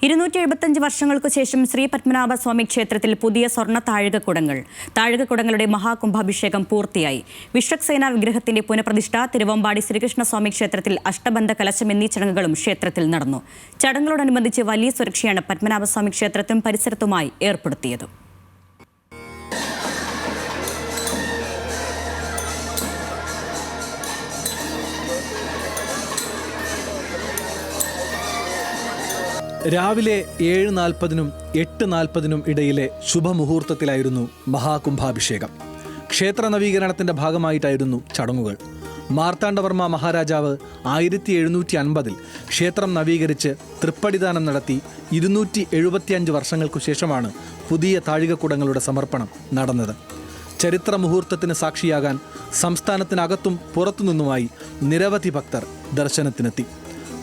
275 വർഷങ്ങൾക്ക് ശേഷം ശ്രീ പത്മനാഭസ്വാമി ക്ഷേത്രത്തിൽ പുതിയ സ്വർണ്ണ താഴികക്കുടങ്ങളുടെ മഹാകുംഭാഭിഷേകം പൂർത്തിയായി. വിശ്വക്സേന വിഗ്രഹത്തിന്റെ പുനഃപ്രതിഷ്ഠ, തിരുവമ്പാടി ശ്രീകൃഷ്ണസ്വാമി ക്ഷേത്രത്തിൽ അഷ്ടബന്ധ കലശം എന്നീ ചടങ്ങുകളും ക്ഷേത്രത്തിൽ നടന്നു. ചടങ്ങുകളോടനുബന്ധിച്ച് വലിയ സുരക്ഷയാണ് പത്മനാഭസ്വാമി ക്ഷേത്രത്തിലും പരിസരത്തുമായി ഏർപ്പെടുത്തിയത്. രാവിലെ 7:40-നും 8:40-നും ഇടയിലെ ശുഭമുഹൂർത്തത്തിലായിരുന്നു മഹാകുംഭാഭിഷേകം. ക്ഷേത്ര നവീകരണത്തിന്റെ ഭാഗമായിട്ടായിരുന്നു ചടങ്ങുകൾ. മാർത്താണ്ഡവർമ്മ മഹാരാജാവ് 1750-ൽ ക്ഷേത്രം നവീകരിച്ച് തൃപ്പടിദാനം നടത്തി 275 വർഷങ്ങൾക്കു ശേഷമാണ് പുതിയ താഴികക്കുടങ്ങളുടെ സമർപ്പണം നടന്നത്. ചരിത്ര മുഹൂർത്തത്തിന് സാക്ഷിയാകാൻ സംസ്ഥാനത്തിനകത്തും പുറത്തുനിന്നുമായി നിരവധി ഭക്തർ ദർശനത്തിനെത്തി.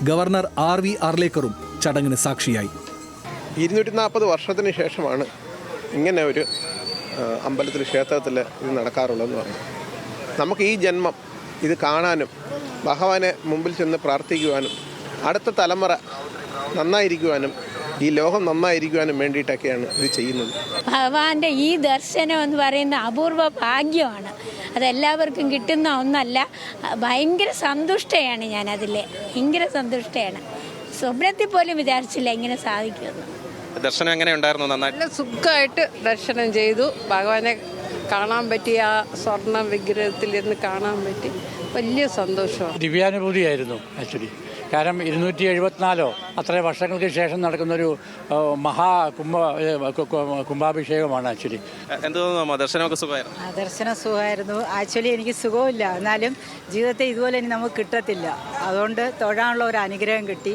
Governor R.V. ആർലേക്കറും ചടങ്ങിന് സാക്ഷിയായി. 240 വർഷത്തിന് ശേഷമാണ് ഇങ്ങനെ ഒരു അമ്പലത്തിൽ ക്ഷേത്രത്തിൽ ഇത് നടക്കാറുള്ളതെന്ന് പറഞ്ഞു. നമുക്ക് ഈ ജന്മം ഇത് കാണാനും ഭഗവാനെ മുമ്പിൽ ചെന്ന് പ്രാർത്ഥിക്കുവാനും അടുത്ത തലമുറ നന്നായിരിക്കുവാനും ഈ ലോകം നന്നായിരിക്കുവാനും വേണ്ടിയിട്ടൊക്കെയാണ് ഇത് ചെയ്യുന്നത്. ഭഗവാന്റെ ഈ ദർശനം എന്ന് പറയുന്ന അപൂർവ ഭാഗ്യമാണ്. അതെല്ലാവർക്കും കിട്ടുന്ന ഒന്നല്ല. ഭയങ്കര സന്തുഷ്ടയാണ് ഞാനതിൽ. ഭയങ്കര സന്തുഷ്ടയാണ്. സ്വപ്നത്തിൽ പോലും വിചാരിച്ചില്ല ഇങ്ങനെ സാധിക്കുമെന്ന്. ദർശനം എങ്ങനെ ഉണ്ടായിരുന്നു? നല്ല സുഖമായിട്ട് ദർശനം ചെയ്തു. ഭഗവാനെ കാണാൻ പറ്റി, ആ സ്വർണ്ണ വിഗ്രഹത്തിൽ നിന്ന് കാണാൻ പറ്റി. വലിയ സന്തോഷമാണ്. ദിവ്യാനുഭൂതിയായിരുന്നു ആക്ച്വലി. കാരണം 274 അത്ര വർഷങ്ങൾക്ക് ശേഷം നടക്കുന്നൊരു കുംഭാഭിഷേകമാണ് ആക്ച്വലി. എന്ത് തോന്നുന്നു? ദർശനമൊക്കെ സുഖമായിരുന്നു? ദർശനം സുഖമായിരുന്നു. ആക്ച്വലി എനിക്ക് സുഖമില്ല, എന്നാലും ജീവിതത്തിൽ ഇതുപോലെ ഇനി നമുക്ക് കിട്ടത്തില്ല. അതുകൊണ്ട് തൊഴാനുള്ള ഒരു അനുഗ്രഹം കിട്ടി.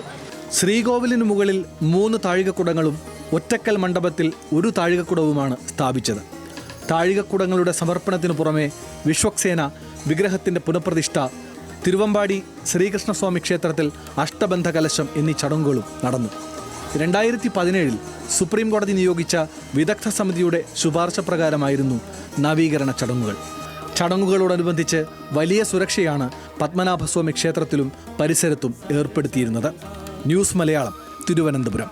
ശ്രീകോവിലിന് മുകളിൽ 3 താഴികക്കുടങ്ങളും ഒറ്റക്കൽ മണ്ഡപത്തിൽ 1 താഴികക്കുടവുമാണ് സ്ഥാപിച്ചത്. താഴികക്കുടങ്ങളുടെ സമർപ്പണത്തിനു പുറമെ വിശ്വക്സേന വിഗ്രഹത്തിന്റെ പുനഃപ്രതിഷ്ഠ, തിരുവമ്പാടി ശ്രീകൃഷ്ണസ്വാമി ക്ഷേത്രത്തിൽ അഷ്ടബന്ധ കലശം എന്നീ ചടങ്ങുകളും നടന്നു. 2017-ൽ സുപ്രീം കോടതി നിയോഗിച്ച വിദഗ്ധ സമിതിയുടെ ശുപാർശ പ്രകാരമായിരുന്നു നവീകരണ ചടങ്ങുകൾ. ചടങ്ങുകളോടനുബന്ധിച്ച് വലിയ സുരക്ഷയാണ് പത്മനാഭസ്വാമി ക്ഷേത്രത്തിലും പരിസരത്തും ഏർപ്പെടുത്തിയിരുന്നത്. ന്യൂസ് മലയാളം, തിരുവനന്തപുരം.